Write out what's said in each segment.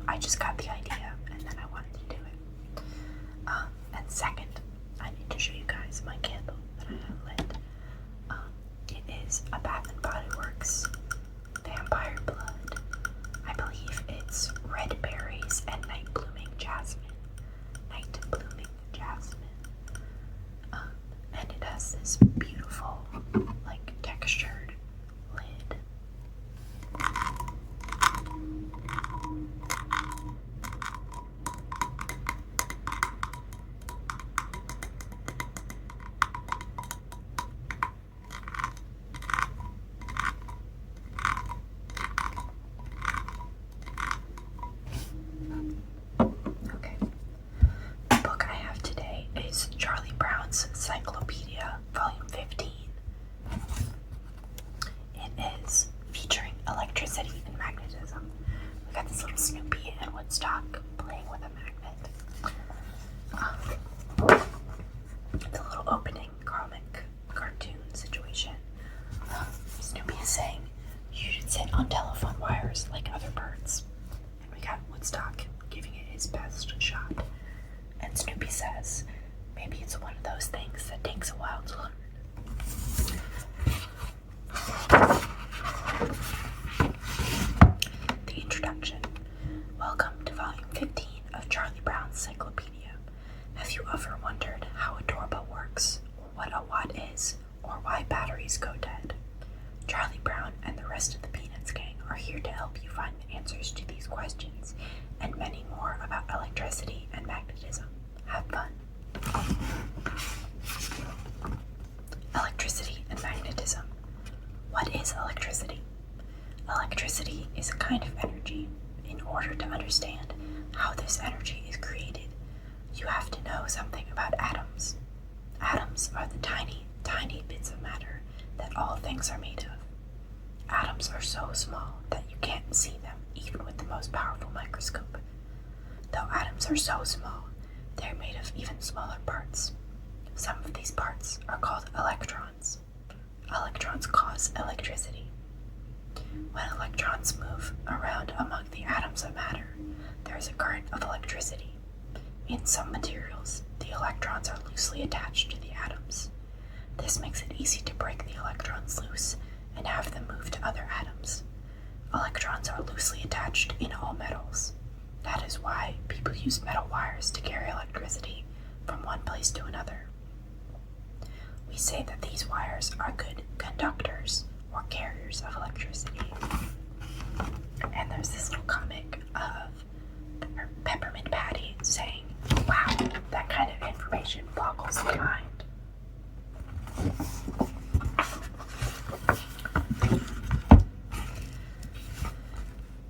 I just got the idea and then I wanted to do it. And second, I need to show you guys my candle that I have lit. It is a Bath and Body Works Vampire Blood. I believe it's red berries and night blooming jasmine. And it has this beautiful, like, textured lid. Okay. The book I have today is Charlie Brown's Encyclopedia, Volume 15. It is featuring electricity and magnetism. We got this little Snoopy and Woodstock playing with a magnet. It's a little opening comic cartoon situation. Snoopy is saying, "You should sit on telephone wires like other birds." And we got Woodstock giving it his best shot. And Snoopy says, "Maybe it's one of those things that takes a while to learn." The introduction. Welcome to Volume 15 of Charlie Brown's Encyclopedia. Have you ever wondered how a doorbell works, or what a watt is, or why batteries go dead? Charlie Brown and the rest of the Peanuts gang are here to help you find the answers to these questions and many more about electricity and magnetism. Have fun. Electricity and magnetism. What is electricity? Electricity is a kind of energy. In order to understand how this energy is created, you have to know something about atoms. Atoms are the tiny, tiny bits of matter that all things are made of. Atoms are so small that you can't see them even with the most powerful microscope. Though atoms are so small, they're made of even smaller parts. Some of these parts are called electrons. Electrons cause electricity. When electrons move around among the atoms of matter, there is a current of electricity. In some materials, the electrons are loosely attached to the atoms. This makes it easy to break the electrons loose and have them move to other atoms. Electrons are loosely attached in all metals. That is why people use metal wires to carry electricity from one place to another. We say that these wires are good conductors or carriers of electricity. And there's this little comic of Peppermint Patty saying, "Wow, that kind of information boggles the mind."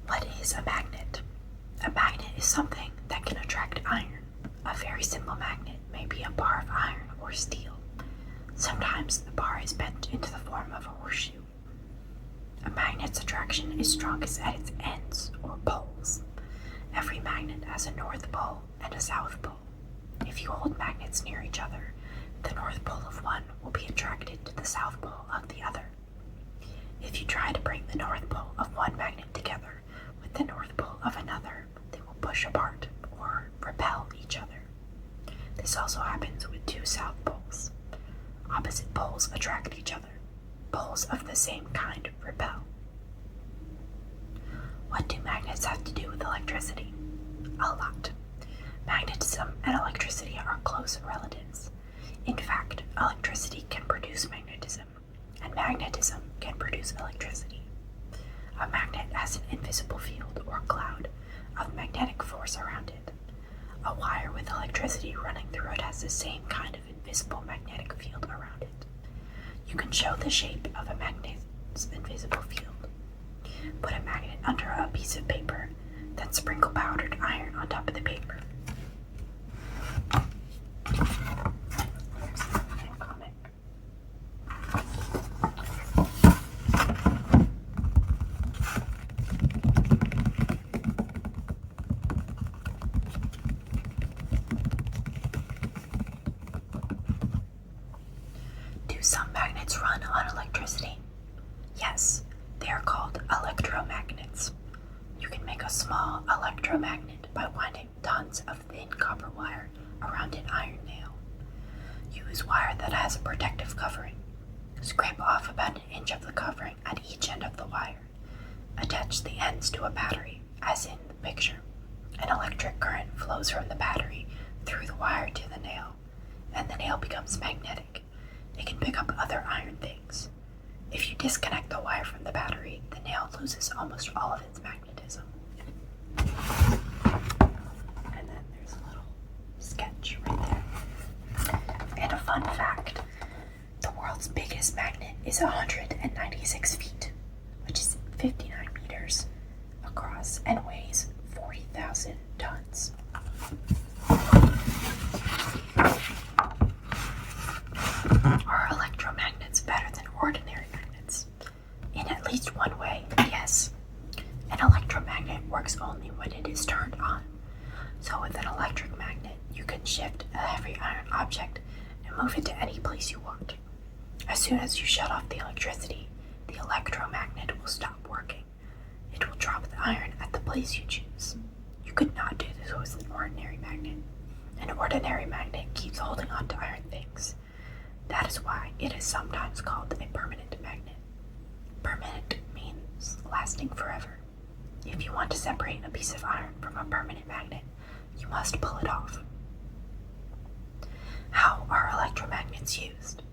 What is a magnet? A magnet is something that can attract iron. A very simple magnet may be a bar of iron or steel. Sometimes the bar is bent into the form of a horseshoe. A magnet's attraction is strongest at its ends, or poles. Every magnet has a north pole and a south pole. If you hold magnets near each other, the north pole of one will be attracted to the south pole of the other. If you try to bring the north pole of one magnet together with the north pole of another, they will push apart or repel each other. This also happens with two south poles. Opposite poles attract each other. Poles of the same kind repel. What do magnets have to do with electricity? A lot. Magnetism and electricity are close relatives. In fact, electricity can produce magnetism, and magnetism can produce electricity. A magnet has an invisible field or cloud of magnetic force around it. A wire with electricity running through it has the same kind of invisible magnetic field around it. You can show the shape of a magnet's invisible field. Put a magnet under a piece of paper, then sprinkle powdered iron on top of the paper. Do some magnets run on electricity? Yes, they are called electromagnets. You can make a small electromagnet by winding tons of thin copper wire around an iron nail. Use wire that has a protective covering. Scrape off about an inch of the covering at each end of the wire. Attach the ends to a battery, as in the picture. An electric current flows from the battery through the wire to the nail, and the nail becomes magnetic. It can pick up other iron things. If you disconnect the wire from the battery, the nail loses almost all of its magnetism. And then there's a little sketch right there. And a fun fact, the world's biggest magnet is 196 feet, which is 59 meters across, and weighs 40,000 tons. Are electromagnets better than ordinary magnets? In at least one way, yes. An electromagnet works only when it is turned on. So with an electric magnet, you can shift a heavy iron object and move it to any place you want. As soon as you shut off the electricity, the electromagnet will stop working. It will drop the iron at the place you choose. You could not do this with an ordinary magnet. An ordinary magnet keeps holding on to iron things. That is why it is sometimes called a permanent magnet. Permanent means lasting forever. If you want to separate a piece of iron from a permanent magnet, you must pull it off. How are electromagnets used?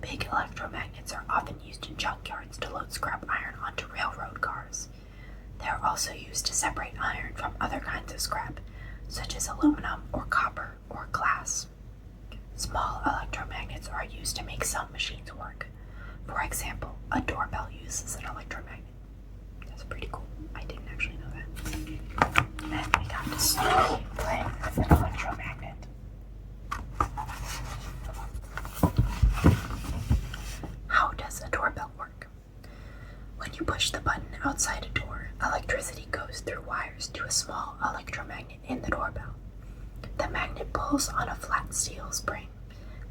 Big electromagnets are often used in junkyards to load scrap iron onto railroad cars. They are also used to separate iron from other kinds of scrap, such as aluminum or copper or glass. Small electromagnets are used to make some machines work. For example, a doorbell uses an electromagnet. That's pretty cool. I didn't actually know that. And we got to start playing with an electromagnet. How does a doorbell work? When you push the button outside a door, electricity goes through wires to a small electromagnet in the doorbell. The magnet pulls on a flat steel spring.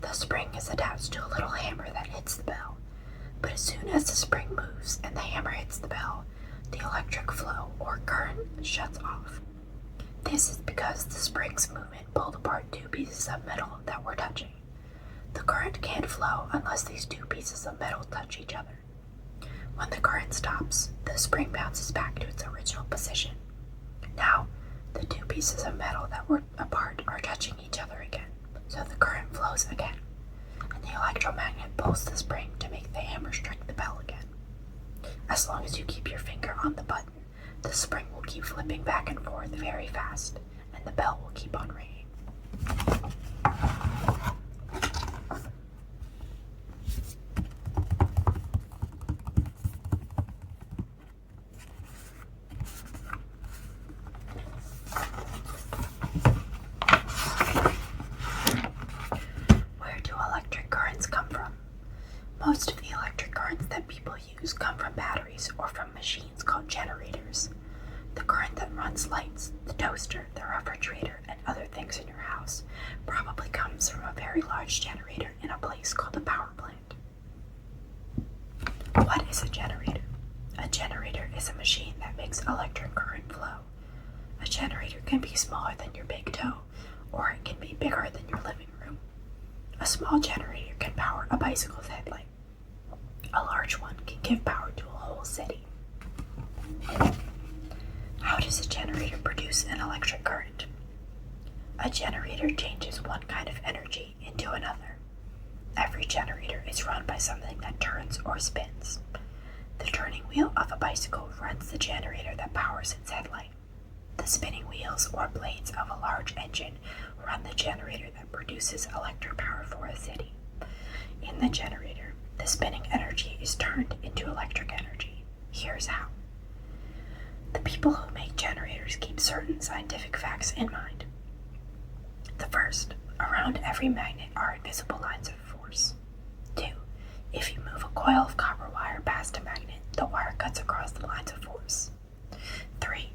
The spring is attached to a little hammer that hits the bell. But as soon as the spring moves and the hammer hits the bell, the electric flow or current shuts off. This is because the spring's movement pulled apart two pieces of metal that were touching. The current can't flow unless these two pieces of metal touch each other. When the current stops, the spring bounces back to its original position. Now, the two pieces of metal that were apart are touching each other again, so the current flows again, and the electromagnet pulls the spring to make the hammer strike the bell again. As long as you keep your finger on the button, the spring will keep flipping back and forth very fast, and the bell will keep on ringing. Where do electric currents come from? Most of the electric currents that people use come from batteries or from machines called generators. The current that runs lights, the toaster, the refrigerator, and other things in your house probably comes from a very large generator in a place called a power plant. What is a generator? A generator is a machine that makes electric current flow. A generator can be smaller than your big toe, or it can be bigger than your living room. A small generator can power a bicycle's headlight. A large one can give power to a whole city. How does a generator produce an electric current? A generator changes one kind of energy into another. Every generator is run by something that turns or spins. The turning wheel of a bicycle runs the generator that powers its headlight. The spinning wheels or blades of a large engine run the generator that produces electric power for a city. In the generator, the spinning energy is turned into electric energy. Here's how. The people who make generators keep certain scientific facts in mind. The first, around every magnet are invisible lines of force. 2. If you move a coil of copper wire past a magnet, the wire cuts across the lines of force. 3.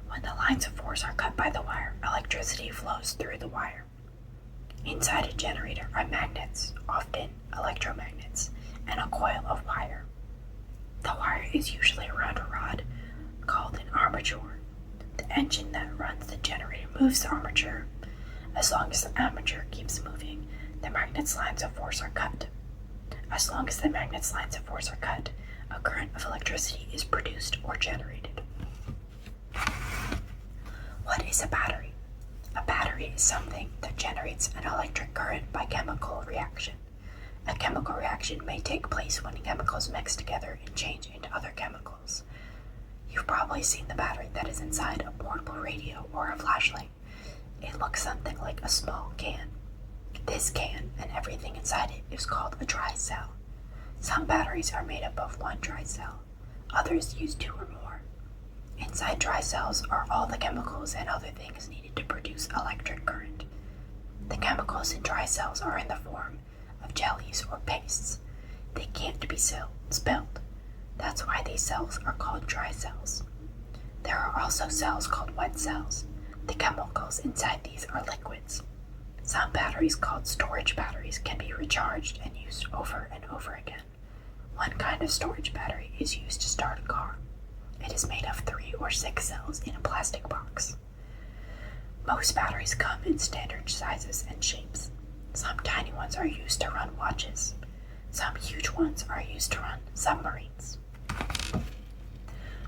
When the lines of force are cut by the wire, electricity flows through the wire. Inside a generator are magnets, often electromagnets, and a coil of wire. The wire is usually around a rod called an armature. engine that runs the generator moves the armature. As long as the armature keeps moving, the magnet's lines of force are cut. As long as the magnet's lines of force are cut, a current of electricity is produced or generated. What is a battery? A battery is something that generates an electric current by chemical reaction. A chemical reaction may take place when chemicals mix together and change into other chemicals. You've probably seen the battery that is inside a portable radio or a flashlight. It looks something like a small can. This can and everything inside it is called a dry cell. Some batteries are made up of one dry cell. Others use two or more. Inside dry cells are all the chemicals and other things needed to produce electric current. The chemicals in dry cells are in the form of jellies or pastes. They can't be spilled. That's why these cells are called dry cells. There are also cells called wet cells. The chemicals inside these are liquids. Some batteries called storage batteries can be recharged and used over and over again. One kind of storage battery is used to start a car. It is made of 3 or 6 cells in a plastic box. Most batteries come in standard sizes and shapes. Some tiny ones are used to run watches. Some huge ones are used to run submarines.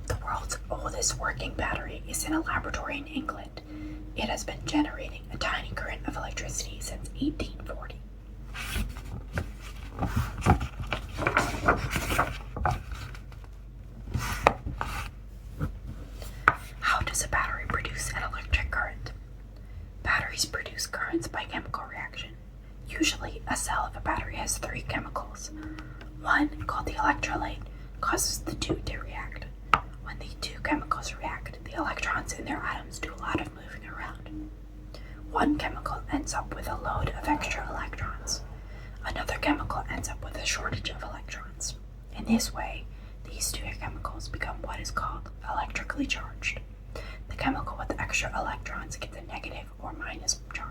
The world's oldest working battery is in a laboratory in England. It has been generating a tiny current of electricity since 1840. How does a battery produce an electric current? Batteries produce currents by chemical reaction. Usually, a cell of a battery has 3 chemicals. One, called the electrolyte, causes the 2 to react. When the 2 chemicals react, the electrons in their atoms do a lot of moving around. One chemical ends up with a load of extra electrons. Another chemical ends up with a shortage of electrons. In this way, these 2 chemicals become what is called electrically charged. The chemical with extra electrons gets a negative or minus charge.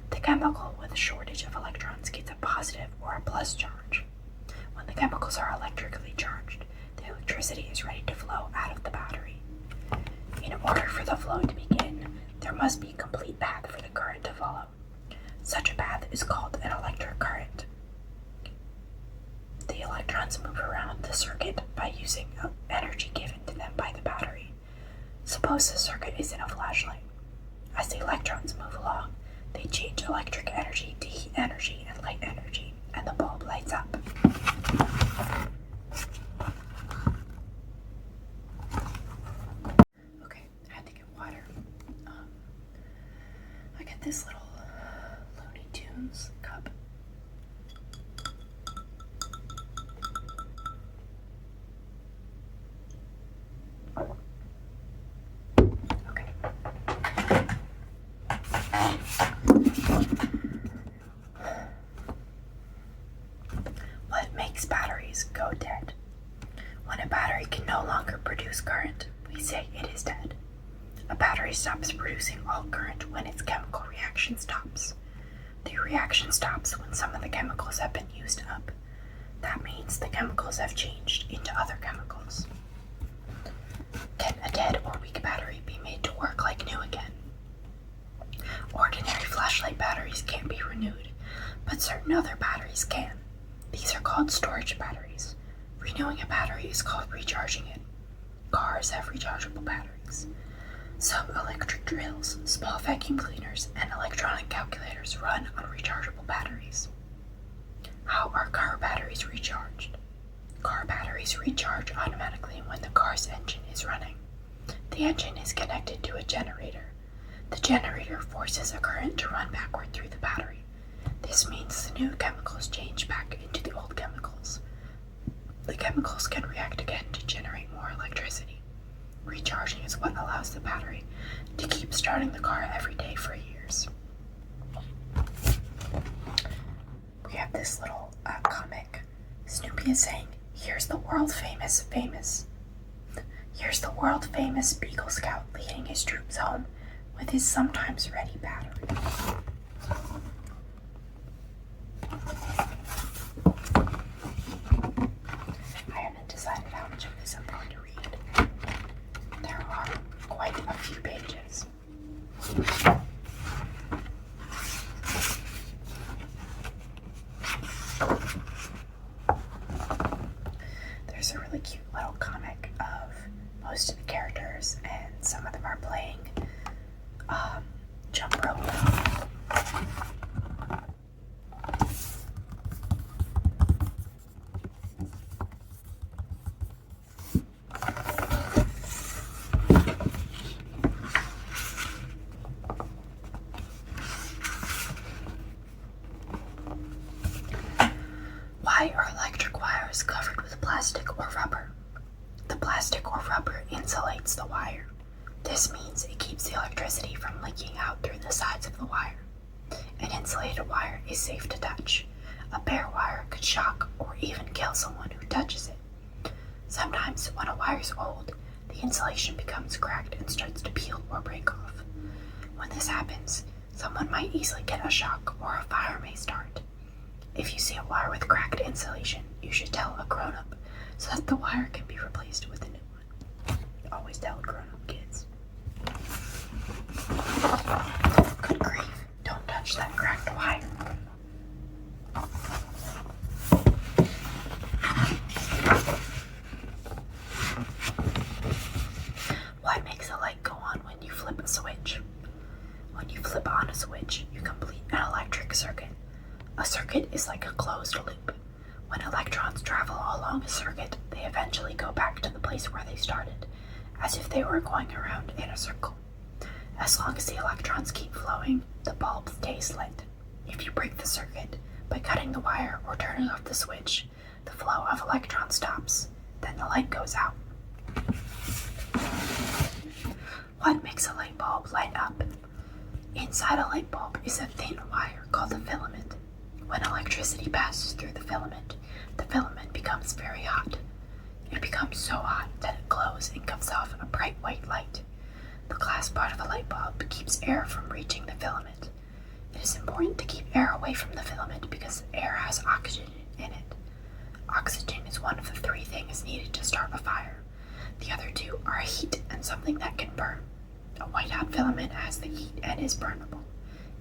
The chemical with a shortage of electrons gets a positive or a plus charge. When the chemicals are electrically charged, the electricity is ready to flow out of the battery. In order for the flow to begin, there must be a complete path for the current to follow. Such a path is called an electric current. The electrons move around the circuit by using energy given to them by the battery. Suppose the circuit is in a flashlight. As the electrons move along, they change electric energy to heat energy and light energy, and the bulb lights up. Okay, I had to get water. I get this little Looney Tunes cup. What makes batteries go dead? When a battery can no longer produce current, we say it is dead. A battery stops producing all current when its chemical reaction stops. The reaction stops when some of the chemicals have been used up. That means the chemicals have changed into other chemicals. Can a dead or weak battery be made to work like new again? Ordinary flashlight batteries can't be renewed, but certain other batteries can. These are called storage batteries. Renewing a battery is called recharging it. Cars have rechargeable batteries. Some electric drills, small vacuum cleaners, and electronic calculators run on rechargeable batteries. How are car batteries recharged? Car batteries recharge automatically when the car's engine is running. The engine is connected to a generator. The generator forces a current to run backward through the battery. This means the new chemicals change back into the old chemicals. The chemicals can react again to generate more electricity. Recharging is what allows the battery to keep starting the car every day for years. We have this little comic. Snoopy is saying, here's the world famous Beagle Scout leading his troops home with his sometimes ready battery. I haven't decided how much of this I'm going to read. There are quite a few There's a really cute little comic of most of the characters, and some of them are playing jump rope. Why are electric wires covered with plastic or rubber? The plastic or rubber insulates the wire. This means it keeps the electricity from leaking out through the sides of the wire. An insulated wire is safe to touch. A bare wire could shock or even kill someone who touches it. Sometimes, when a wire is old, the insulation becomes cracked and starts to peel or break off. When this happens, someone might easily get a shock or a fire may start. If you see a wire with cracked insulation, you should tell a grown-up so that the wire can be replaced with a new one. Always tell grown-up kids. Good grief, don't touch that cracked wire. What makes a light go on when you flip a switch? When you flip on a switch, you complete an electric circuit. A circuit is like a closed loop. When electrons travel along a circuit, they eventually go back to the place where they started, as if they were going around in a circle. As long as the electrons keep flowing, the bulb stays lit. If you break the circuit by cutting the wire or turning off the switch, the flow of electrons stops. Then the light goes out. What makes a light bulb light up? Inside a light bulb is a thin wire called a filament. When electricity passes through the filament becomes very hot. It becomes so hot that it glows and gives off a bright white light. The glass part of a light bulb keeps air from reaching the filament. It is important to keep air away from the filament because air has oxygen in it. Oxygen is one of the 3 things needed to start a fire. The other 2 are heat and something that can burn. A white hot filament has the heat and is burnable.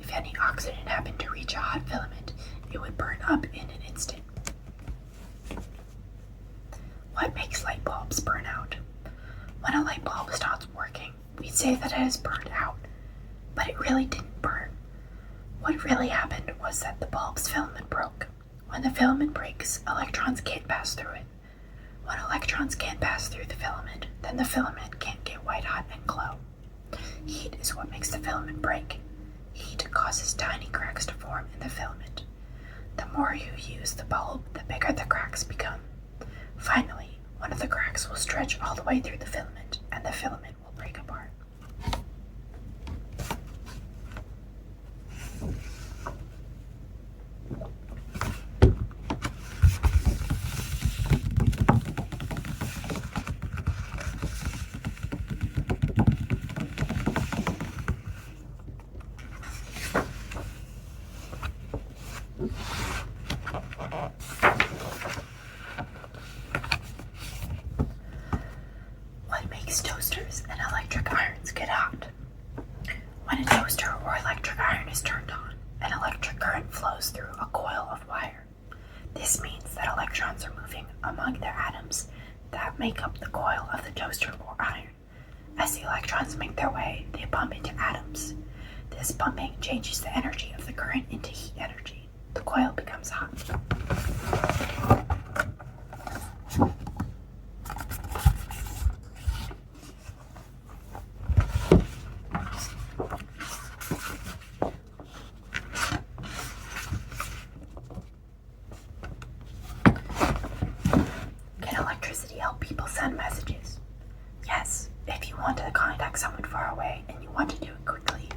If any oxygen happened to reach a hot filament, it would burn up in an instant. What makes light bulbs burn out? When a light bulb stops working, we say that it has burned out, but it really didn't burn. What really happened was that the bulb's filament broke. When the filament breaks, electrons can't pass through it. When electrons can't pass through the filament, then the filament can't get white hot and glow. Heat is what makes the filament break. Heat causes tiny cracks to form in the filament. The more you use the bulb, the bigger the cracks become. Finally, one of the cracks will stretch all the way through the filament, and the filament will break apart. What makes toasters and electric irons get hot? When a toaster or electric iron is turned on, an electric current flows through a coil of wire. This means that electrons are moving among the atoms that make up the coil of the toaster or iron. As the electrons make their way, they bump into atoms. This bumping changes the energy of the current into heat energy. The coil becomes hot. Can electricity help people send messages? Yes, if you want to contact someone far away and you want to do it quickly,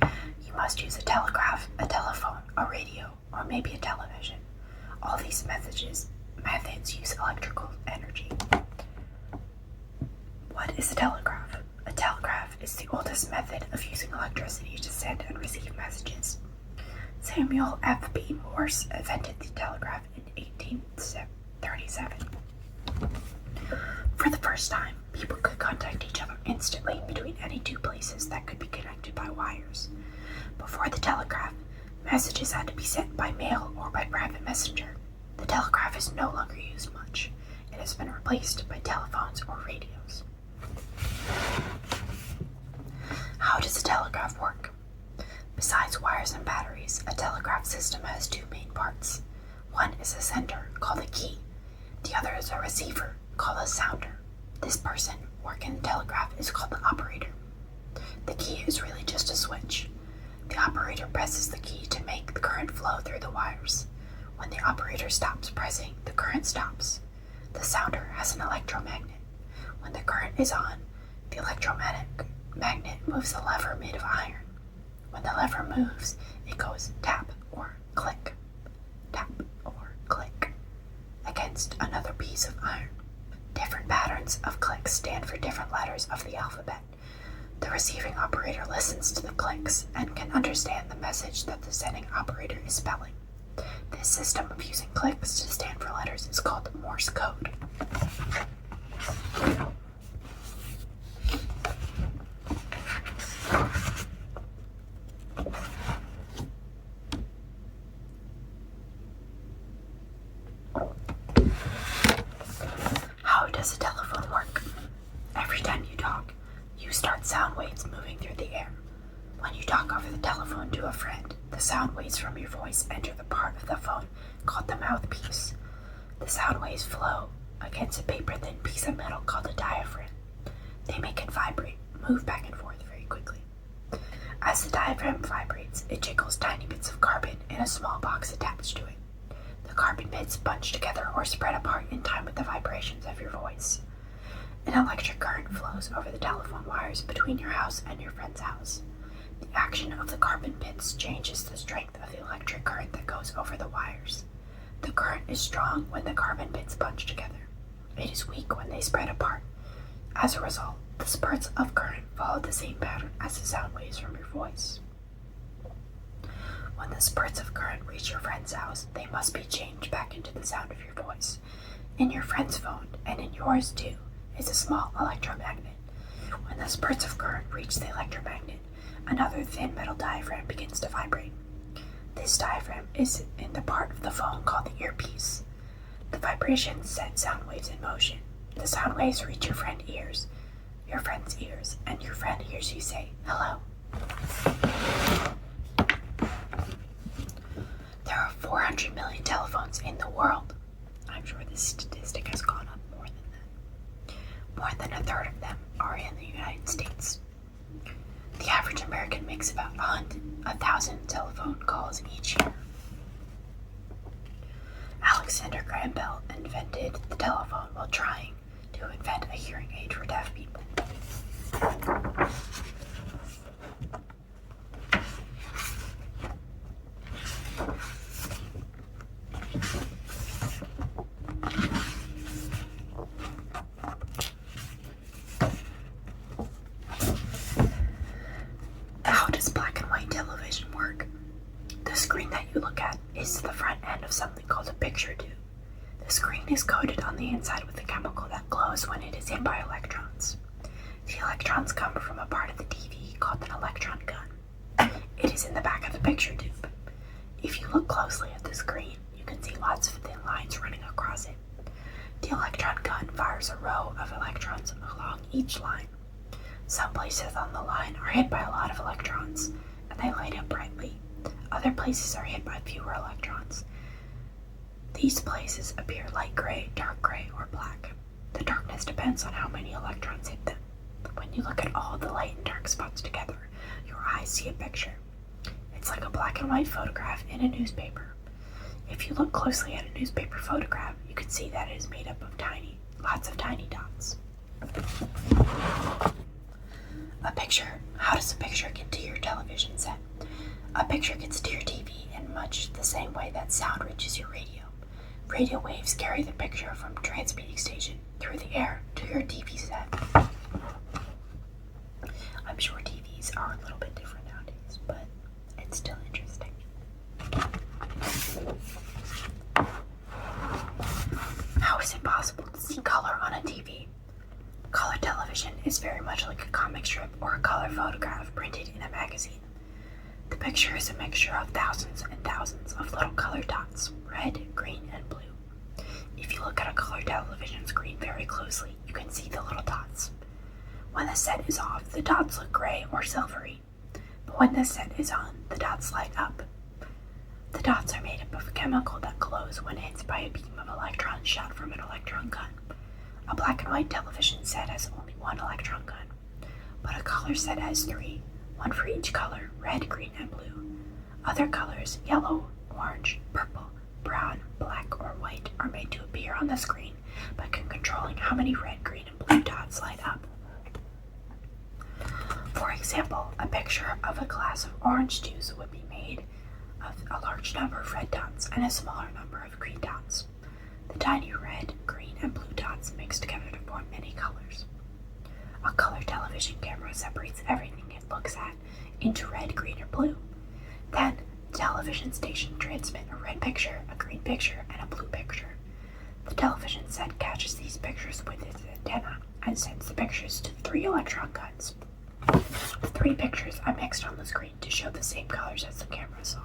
you must use a telegraph, a telephone, a radio, or maybe a television. All these methods use electrical energy. What is a telegraph? A telegraph is the oldest method of using electricity to send and receive messages. Samuel F.B. Morse invented the telegraph in 1837. For the first time, people could contact each other instantly between any 2 places that could be connected by wires. Before the telegraph, messages had to be sent by mail or by private messenger. The telegraph is no longer used much. It has been replaced by telephones or radios. How does a telegraph work? Besides wires and batteries, a telegraph system has two main parts. One is a sender, called a key. The other is a receiver, called a sounder. This person working the telegraph is called the operator. The key is really just a switch. The operator presses the key to make the current flow through the wires. When the operator stops pressing, the current stops. The sounder has an electromagnet. When the current is on, the electromagnet moves a lever made of iron. When the lever moves, it goes tap or click against another piece of iron. Different patterns of clicks stand for different letters of the alphabet. The receiving operator listens to the clicks and can understand the message that the sending operator is spelling. This system of using clicks to stand for letters is called Morse code. How does a telephone work? Every time you talk, you start sound waves moving through the air. When you talk over the telephone to a friend, the sound waves from your voice enter the part of the phone called the mouthpiece. The sound waves flow against a paper-thin piece of metal called a diaphragm. They make it vibrate, move back and forth very quickly. As the diaphragm vibrates, it jiggles tiny bits of carbon in a small box attached to it. The carbon bits bunch together or spread apart in time with the vibrations of your voice. An electric current flows over the telephone wires between your house and your friend's house. The action of the carbon bits changes the strength of the electric current that goes over the wires. The current is strong when the carbon bits bunch together. It is weak when they spread apart. As a result, the spurts of current follow the same pattern as the sound waves from your voice. When the spurts of current reach your friend's house, they must be changed back into the sound of your voice. In your friend's phone, and in yours too, is a small electromagnet. When the spurts of current reach the electromagnet, another thin metal diaphragm begins to vibrate. This diaphragm is in the part of the phone called the earpiece. The vibrations set sound waves in motion. The sound waves reach your friend's ears, and your friend hears you say, "Hello." There are 400 million telephones in the world. I'm sure this statistic has gone up more than that. More than a third of them are in the United States. The average American makes about 1,000 telephone calls each year. Alexander Graham Bell invented the telephone while trying to invent a hearing aid for deaf people. How does black and white television work? The screen that you look at is the front end of something called a picture tube. The screen is coated on the inside with a chemical that glows when it is hit by electrons. The electrons come from a part of the TV called an electron gun. It is in the back of the picture tube. If you look closely at the screen, you can see lots of thin lines running across it. The electron gun fires a row of electrons along each line. Some places on the line are hit by a lot of electrons, and they light up brightly. Other places are hit by fewer electrons. These places appear light gray, dark gray, or black. The darkness depends on how many electrons hit them. When you look at all the light and dark spots together, your eyes see a picture. It's like a black and white photograph in a newspaper. If you look closely at a newspaper photograph, you can see that it is made up of lots of tiny dots. A picture. How does a picture get to your television set? A picture gets to your TV in much the same way that sound reaches your radio. Radio waves carry the picture from transmitting station through the air to your TV set. I'm sure TVs are a little bit different nowadays, but it's still interesting. How is it possible to see color on a TV? Color television is very much like a comic strip or a color photograph printed in a magazine. The picture is a mixture of thousands and thousands of little colored dots, red, green, and blue. If you look at a color television screen very closely, you can see the little dots. When the set is off, the dots look gray or silvery, but when the set is on, the dots light up. The dots are made up of a chemical that glows when hit by a beam of electrons shot from an electron gun. A black and white television set has only one electron gun, but a color set has three, one for each color, red, green, and blue. Other colors, yellow, orange, purple, brown, black, or white, are made to appear on the screen by controlling how many red, green, and blue dots light up. For example, a picture of a glass of orange juice would be made of a large number of red dots and a smaller number of green dots. The tiny red, green, and blue dots mix together to form many colors. A color television camera separates everything it looks at into red, green, or blue. Then, the television station transmits a red picture, a green picture, and a blue picture. The television set catches these pictures with its antenna and sends the pictures to the three electron guns. The three pictures are mixed on the screen to show the same colors as the camera saw.